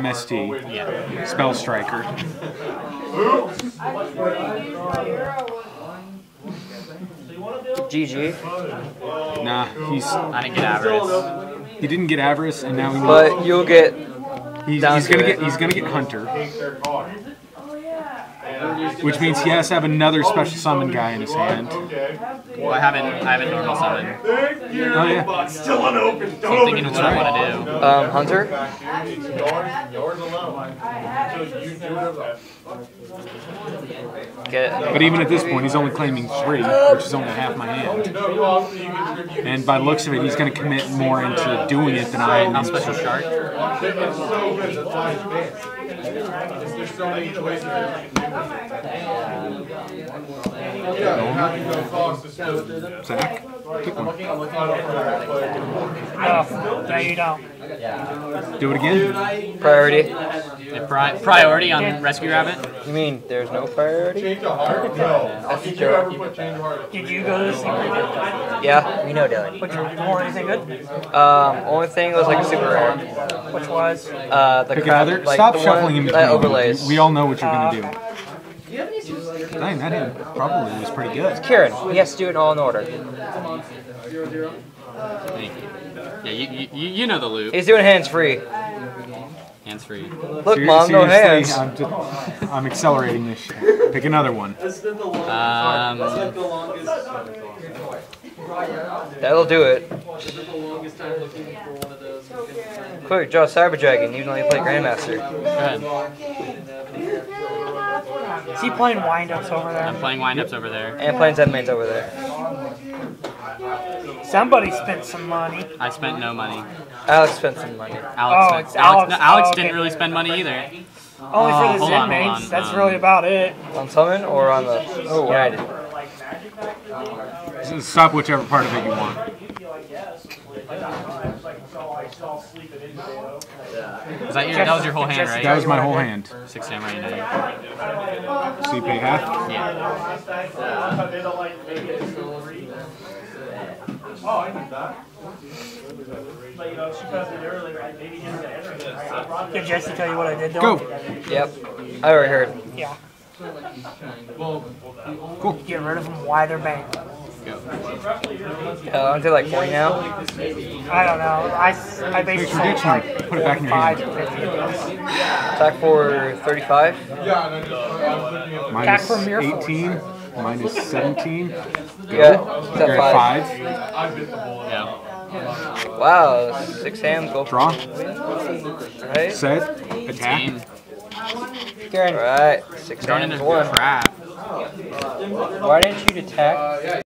MST. Yeah. Spell Striker. GG. Nah, I didn't get Avarice. he didn't get Avarice, and now he needs. But you'll get. He's gonna get Hunter, which means he has to have another special summon guy in his hand. Well, I haven't normal summon. Oh yeah. Still unopened. So I'm thinking of what I want to do. Hunter. But even at this point, he's only claiming 3, which is only half my hand. And by the looks of it, he's going to commit more into doing it than I am. How special shark? Zach, pick one. No, you don't. Do it again. Priority. Priority on Rescue Rabbit? You mean there's no priority? That's a joke. Did you go to the secret? Yeah, we know Dylan. Which one? Anything good? Only thing was like a super rare. Which was? The Pick crap, another. like Stop the shuffling one in that between. overlays. We all know what you're going to do. Dang, that hand probably was pretty good. Kieran, he has to do it all in order. Thank you. Yeah, you know the loop. He's doing hands free. Hands free. Look, Mom, no hands. I'm accelerating this shit. Pick another one. That'll do it. Quick, draw Cyber Dragon, even though you play Grandmaster. Go ahead. Is he playing wind-ups over there? I'm playing windups over there. And playing Zenmains over there. Somebody spent some money. I spent no money. Alex spent some money. Alex didn't really spend money either. Only for the hold Zen on. mains. That's really about it. On Summon or on the United? Stop whichever part of it you want. That was your whole hand, right? That was my whole hand. 6 Samurai United. So you pay half? Yeah. Oh, I did that. Did Jesse tell you what I did to Go. him? Yep. I already heard. Yeah. Cool. Get rid of them while they're banned. Aren't they like 40 now? I don't know. I basically sold tradition. like Put it back in your 5 hand. to 50 of those. Attack for 35? Minus from your 18, minus 17. Go. Yeah, it's You're at at 5. 5. Yeah. Wow, 6 hands, go. Draw. Right? Set. Attack. Alright, 6 Throwing hands, into 1. crap. Why didn't you attack?